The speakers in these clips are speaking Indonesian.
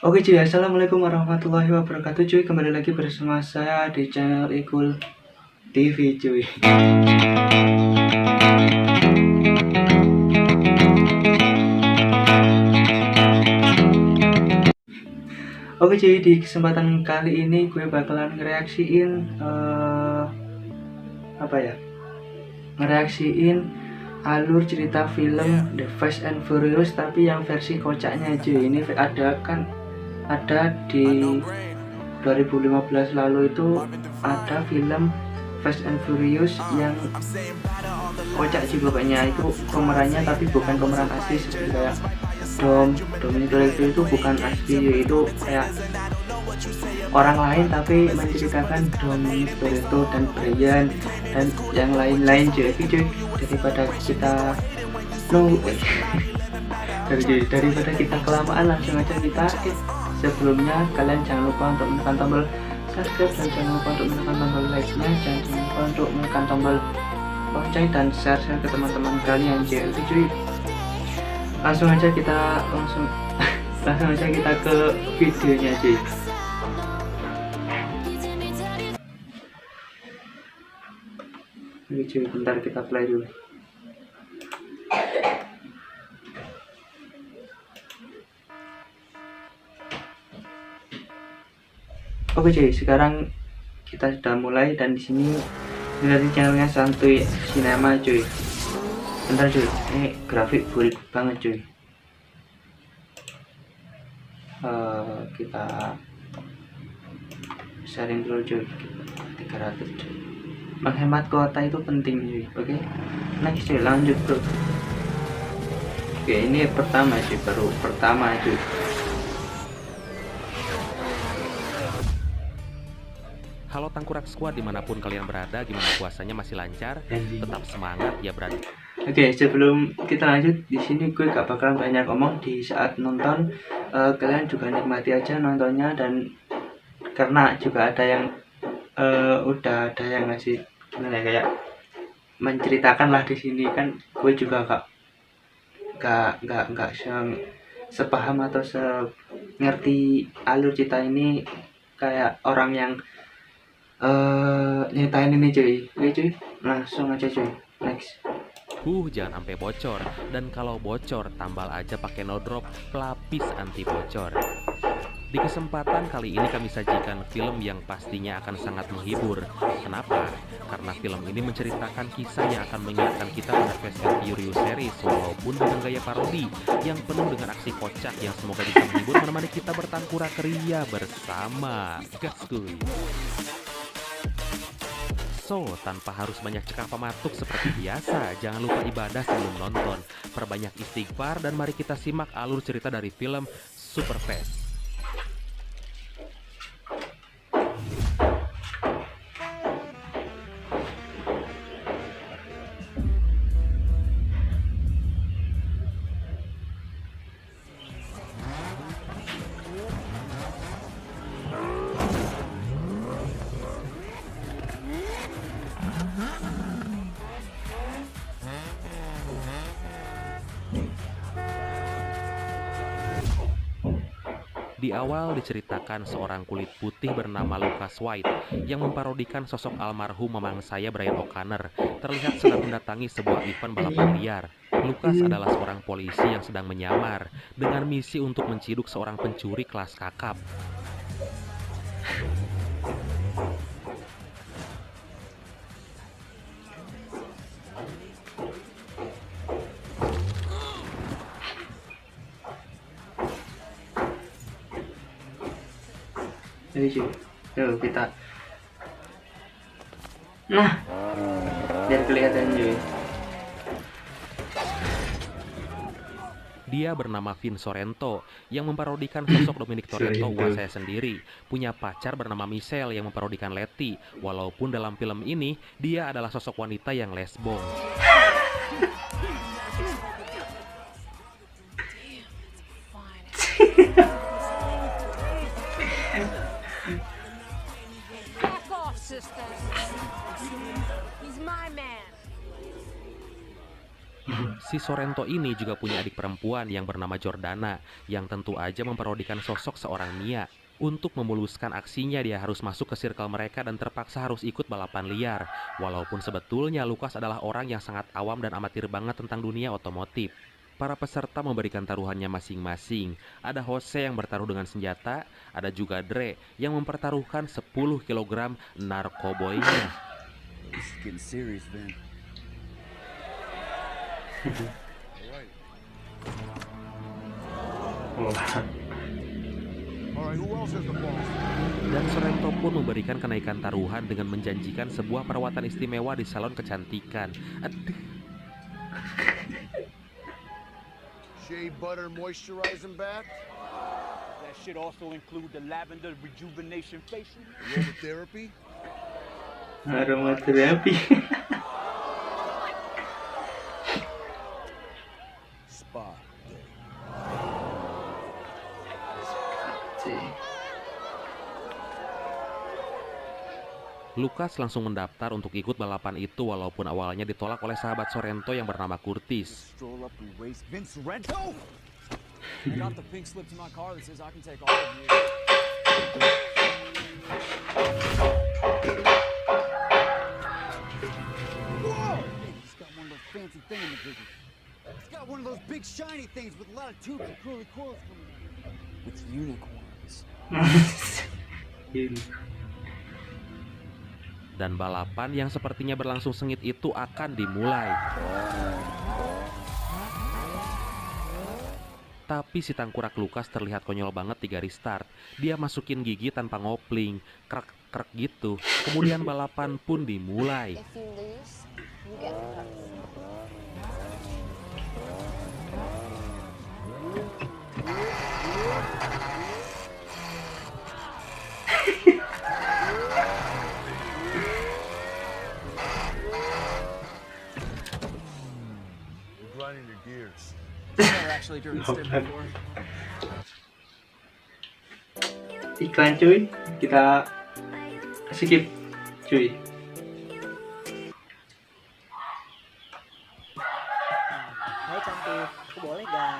Oke cuy, assalamualaikum warahmatullahi wabarakatuh cuy. Kembali lagi bersama saya di channel Ikul TV cuy. Oke cuy, di kesempatan kali ini gue bakalan ngereaksiin ngereaksiin alur cerita film The Fast and Furious tapi yang versi kocaknya cuy. Ini ada di 2015 lalu itu ada film Fast and Furious yang kocak sih pokoknya. Itu pemerannya tapi bukan pemeran asli seperti kayak Dominic Toretto itu bukan asli, itu kayak orang lain tapi menceritakan Dominic Toretto dan Brian dan yang lain-lain cuy. Daripada kita daripada kita kelamaan, langsung aja kita sebelumnya kalian jangan lupa untuk menekan tombol subscribe dan jangan lupa untuk menekan tombol like-nya, jangan lupa untuk menekan tombol lonceng dan share ke teman-teman kalian cuy. Langsung aja kita ke videonya cuy. Oke cuy, bentar kita play dulu. Oke cuy, sekarang kita sudah mulai dan di sini dari channelnya Santuy Cinema cuy. Bentar cuy, ini grafik burik banget cuy. Kita sharing dulu cuy, 300 cuy. Menghemat kuota itu penting cuy. Oke, next cuy, lanjut bro. Oke, ini pertama cuy, baru pertama cuy. Halo Tangkurak Squad, dimanapun kalian berada, gimana puasanya, masih lancar? Tetap semangat ya berarti. Oke, sebelum kita lanjut, di sini gue gak bakalan banyak ngomong di saat nonton. Kalian juga nikmati aja nontonnya, dan karena juga ada yang udah ada yang ngasih gimana ya, kayak menceritakan lah di sini kan. Gue juga gak sepaham atau ngerti alur cerita ini kayak orang yang nyetain ini cuy. Oke cuy, langsung aja cuy, next. Jangan sampai bocor, dan kalau bocor tambal aja pakai no drop pelapis anti bocor. Di kesempatan kali ini kami sajikan film yang pastinya akan sangat menghibur. Kenapa? Karena film ini menceritakan kisah yang akan mengingatkan kita pada Fast and Furious series, walaupun dengan gaya parodi yang penuh dengan aksi kocak yang semoga bisa menghibur, menemani kita bertangkurak ria bersama. Gaskuy. So, tanpa harus banyak cekak pematuk seperti biasa, jangan lupa ibadah sebelum nonton, perbanyak istighfar, dan mari kita simak alur cerita dari film Super Fast. Di awal diceritakan seorang kulit putih bernama Lucas White yang memparodikan sosok almarhum mamang saya Brian O'Connor terlihat sedang mendatangi sebuah event balapan liar. Lucas adalah seorang polisi yang sedang menyamar dengan misi untuk menciduk seorang pencuri kelas kakap. Jadi cuy, yuk kita biar kelihatan cuy. Dia bernama Vin Sorrento yang memparodikan sosok Dominic Toretto, wah saya sendiri. Punya pacar bernama Michelle yang memparodikan Letty. Walaupun dalam film ini dia adalah sosok wanita yang lesbong. Si Sorrento ini juga punya adik perempuan yang bernama Jordana, yang tentu aja memparodikan sosok seorang Mia. Untuk memuluskan aksinya, dia harus masuk ke circle mereka dan terpaksa harus ikut balapan liar. Walaupun sebetulnya Lucas adalah orang yang sangat awam dan amatir banget tentang dunia otomotif. Para peserta memberikan taruhannya masing-masing. Ada Jose yang bertaruh dengan senjata, ada juga Dre yang mempertaruhkan 10 kg narkoboynya. This is getting serious, man. Dan Sorrento pun memberikan kenaikan taruhan dengan menjanjikan sebuah perawatan istimewa di salon kecantikan. Aduh. Shea butter moisturizing bath, That should also include the lavender rejuvenation facial. aromatherapy. Aromaterapi. Spa day. Lucas langsung mendaftar untuk ikut balapan itu walaupun awalnya ditolak oleh sahabat Sorrento yang bernama Curtis. Stroll up and race Vince Sorrento. I got the pink slip to my car that says I can take all of you. Whoa! He's got one of those fancy thingamajiggies. He's got one of those big shiny things with a lot of tubes and curly coils coming out. With unicorns. Dan balapan yang sepertinya berlangsung sengit itu akan dimulai. Tapi si tangkurak Lucas terlihat konyol banget di garis start. Dia masukin gigi tanpa ngopling, krek-krek gitu. Kemudian balapan pun dimulai. If you lose, you get the cups. You're grinding your gears. Never actually driven stick before. Iklan cuy, kita skip cuy. Hai cantik, aku boleh gak?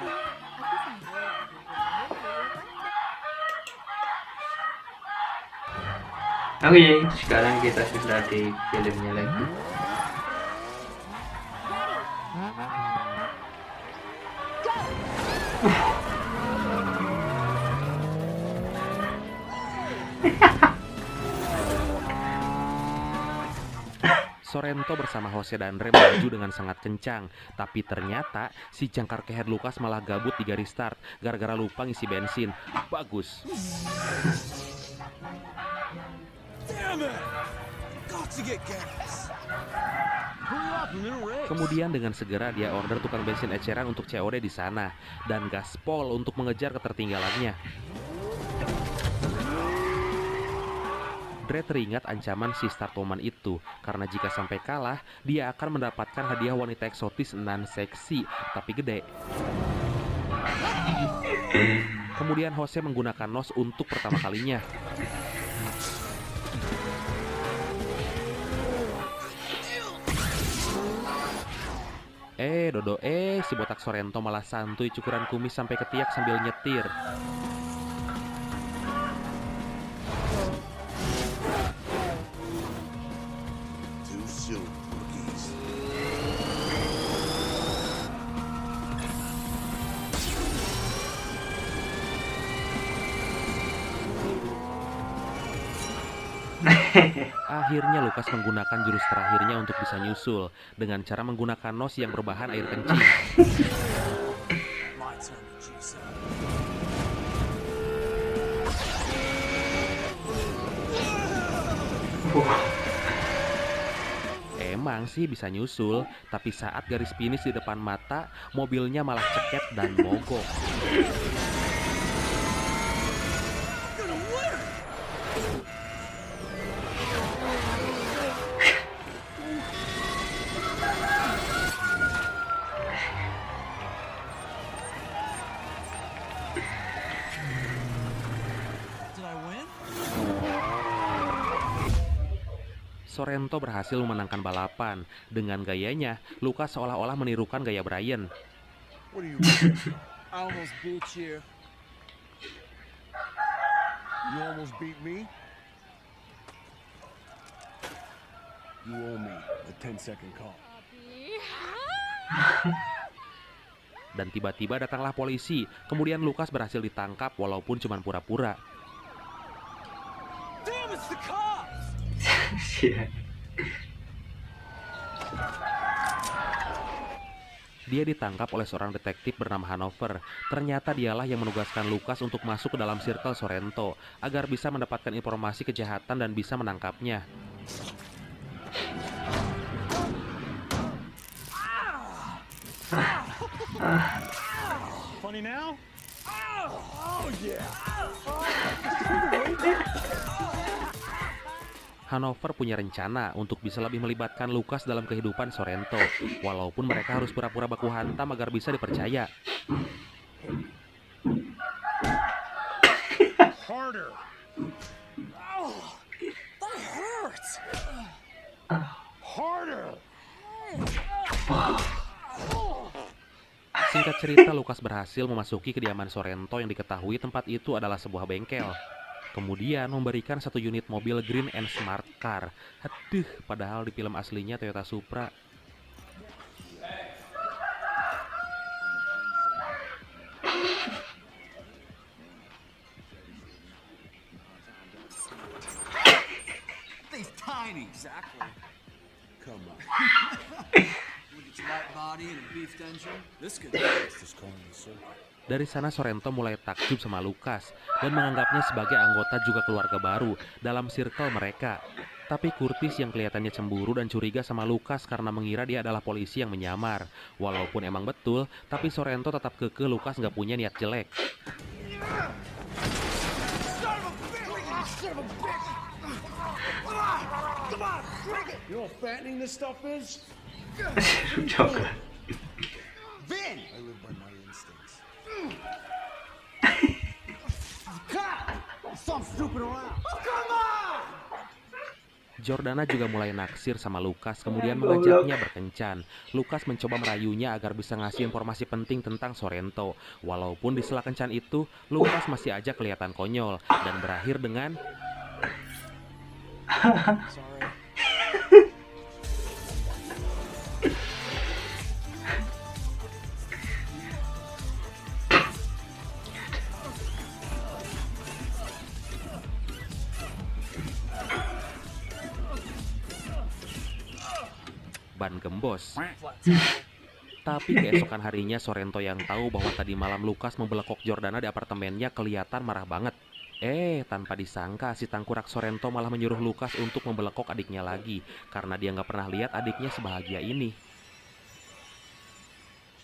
Oke, sekarang kita sudah di filmnya lagi. Sorrento bersama Jose dan Dre melaju dengan sangat kencang. Tapi ternyata si jangkar keher Lucas malah gabut di garis start gara-gara lupa ngisi bensin. Bagus. Damn it! Got to get gas. Hurry up, I'm in a race. Kemudian dengan segera dia order tukang bensin eceran untuk COD di sana dan gaspol untuk mengejar ketertinggalannya. Dre teringat ancaman si Startwoman itu karena jika sampai kalah dia akan mendapatkan hadiah wanita eksotis nan seksi tapi gede. Kemudian Jose menggunakan nos untuk pertama kalinya. Dodo, si botak Sorrento malah santuy cukuran kumis sampai ketiak sambil nyetir. Too soon, rookies. Akhirnya Lucas menggunakan jurus terakhirnya untuk bisa nyusul dengan cara menggunakan nos yang berbahan air kencing. My turn to juice up. Emang sih bisa nyusul, tapi saat garis finish di depan mata, mobilnya malah ceket dan mogok. Did I win? Sorrento berhasil memenangkan balapan. Dengan gayanya, Lucas seolah-olah menirukan gaya Brian. What are you doing? I almost beat you. You almost beat me? You owe me a 10-second call. Dan tiba-tiba datanglah polisi. Kemudian Lucas berhasil ditangkap walaupun cuma pura-pura. Damn, it's the cops! Iya. Dia ditangkap oleh seorang detektif bernama Hanover. Ternyata dialah yang menugaskan Lucas untuk masuk ke dalam circle Sorrento agar bisa mendapatkan informasi kejahatan dan bisa menangkapnya. Funny now? Hanover punya rencana untuk bisa lebih melibatkan Lucas dalam kehidupan Sorrento, walaupun mereka harus pura-pura baku hantam agar bisa dipercaya. Harder! That hurts! Harder! Singkat cerita, Lucas berhasil memasuki kediaman Sorrento yang diketahui tempat itu adalah sebuah bengkel. Kemudian memberikan satu unit mobil Green and Smart Car. Aduh, padahal di film aslinya Toyota Supra. Thing's tiny. Exactly. Come on. With its light body and a beefed engine, this could Just calling the circle. Dari sana Sorrento mulai takjub sama Lucas dan menganggapnya sebagai anggota juga keluarga baru dalam circle mereka. Tapi Curtis yang kelihatannya cemburu dan curiga sama Lucas karena mengira dia adalah polisi yang menyamar. Walaupun emang betul, tapi Sorrento tetap kekeh Lucas nggak punya niat jelek. You know how fattening this stuff is? Coklat. Vin! I live by my instincts. God! Some stupid around. Oh, come on! Jordana juga mulai naksir sama Lucas, kemudian mengajaknya berkencan. Lucas mencoba merayunya agar bisa ngasih informasi penting tentang Sorrento. Walaupun di sela kencan itu, Lucas masih aja kelihatan konyol dan berakhir dengan sorry. ban gembos. Tapi keesokan harinya Sorrento yang tahu bahwa tadi malam Lucas membelekok Jordana di apartemennya kelihatan marah banget. Tanpa disangka si tangkurak Sorrento malah menyuruh Lucas untuk membelekok adiknya lagi karena dia nggak pernah lihat adiknya sebahagia ini.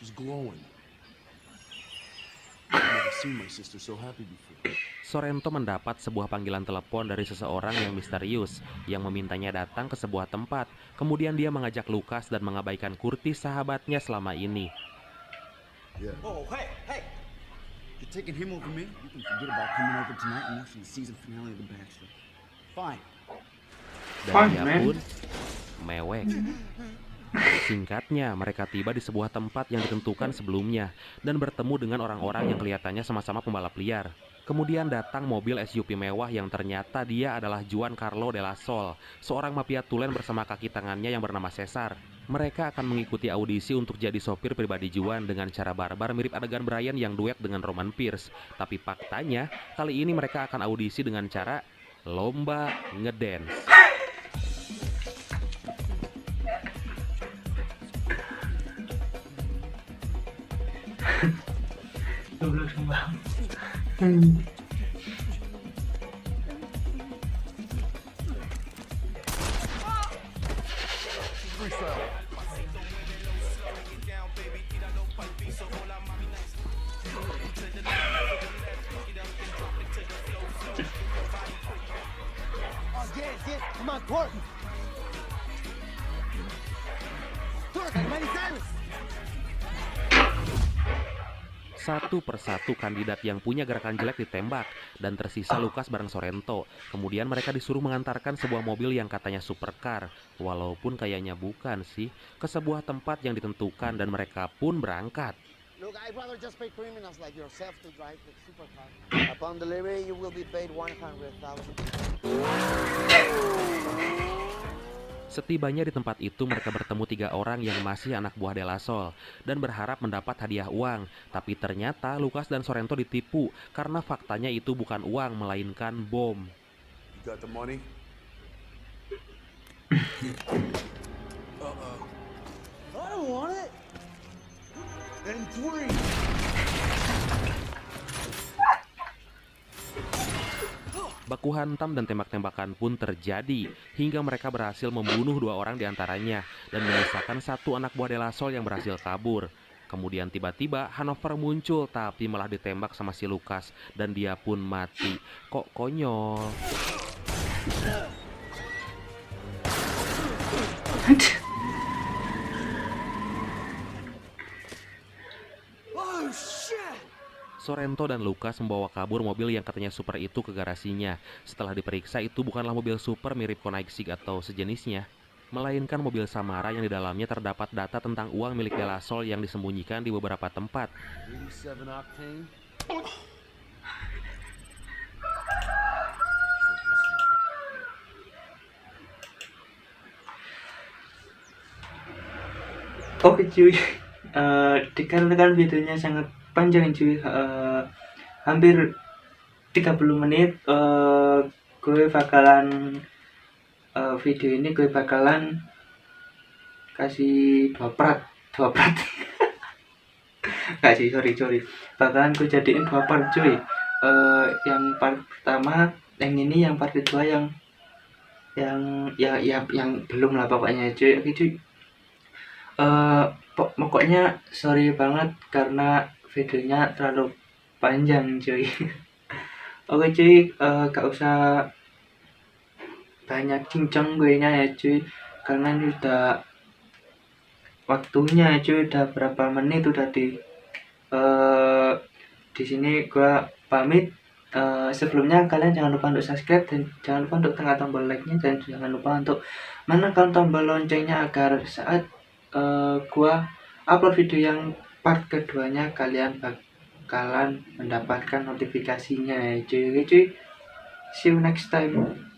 She's glowing. I've never seen my sister so happy before. Sorrento mendapat sebuah panggilan telepon dari seseorang yang misterius yang memintanya datang ke sebuah tempat. Kemudian dia mengajak Lucas dan mengabaikan Curtis sahabatnya selama ini. Yeah. Oh, hey! You're taking him over me? You can forget about coming over tonight and watching the season finale of The Bachelor. Fine. Dan Fine, dia man. pun mewek. Singkatnya, mereka tiba di sebuah tempat yang ditentukan sebelumnya dan bertemu dengan orang-orang yang kelihatannya sama-sama pembalap liar. Kemudian datang mobil SUV mewah yang ternyata dia adalah Juan Carlo de la Sol, seorang mafia tulen bersama kaki tangannya yang bernama Cesar. Mereka akan mengikuti audisi untuk jadi sopir pribadi Juan dengan cara barbar mirip adegan Brian yang duet dengan Roman Pierce. Tapi faktanya, kali ini mereka akan audisi dengan cara lomba ngedance. Goblok sumpah. Oh, get. Come on, Courtney. Courtney, Miley Cyrus. Satu persatu kandidat yang punya gerakan jelek ditembak, dan tersisa Lukas bareng Sorrento. Kemudian mereka disuruh mengantarkan sebuah mobil yang katanya supercar, walaupun kayaknya bukan sih, ke sebuah tempat yang ditentukan dan mereka pun berangkat. Look, I'd rather just pay criminals like yourself to drive the supercar. Upon delivery, you will be paid 100,000. Setibanya di tempat itu mereka bertemu 3 orang yang masih anak buah De La Soul dan berharap mendapat hadiah uang. Tapi ternyata Lukas dan Sorrento ditipu karena faktanya itu bukan uang melainkan bom. You got the money? I don't want it. And 3. Baku hantam dan tembak-tembakan pun terjadi hingga mereka berhasil membunuh 2 orang diantaranya dan menyisakan 1 anak buah De La Soul yang berhasil kabur. Kemudian tiba-tiba Hanover muncul tapi malah ditembak sama si Lukas dan dia pun mati. Kok konyol? Oh, shit! Sorrento dan Lukas membawa kabur mobil yang katanya super itu ke garasinya. Setelah diperiksa itu bukanlah mobil super mirip Koenigsegg atau sejenisnya, melainkan mobil Samara yang di dalamnya terdapat data tentang uang milik De La Soul yang disembunyikan di beberapa tempat. 87 octane. Oke cuy, dikarenakan videonya sangat panjang cuy, hampir 30 menit, gue bakalan video ini gue bakalan kasih 2 part nggak sih, sorry, bakalan gue jadiin 2 part cuy. Yang part pertama yang ini, yang part kedua yang belum lah pokoknya cuy. Oke cuy, pokoknya sorry banget karena videonya terlalu panjang cuy. Oke cuy, gak usah banyak cincang gue nya ya cuy, karena ini udah waktunya cuy, udah berapa menit udah di sini gue pamit. Sebelumnya kalian jangan lupa untuk subscribe dan jangan lupa untuk tekan tombol like-nya dan jangan lupa untuk menekan tombol loncengnya agar saat gua upload video yang part keduanya kalian bakalan mendapatkan notifikasinya ya cuy. See you next time.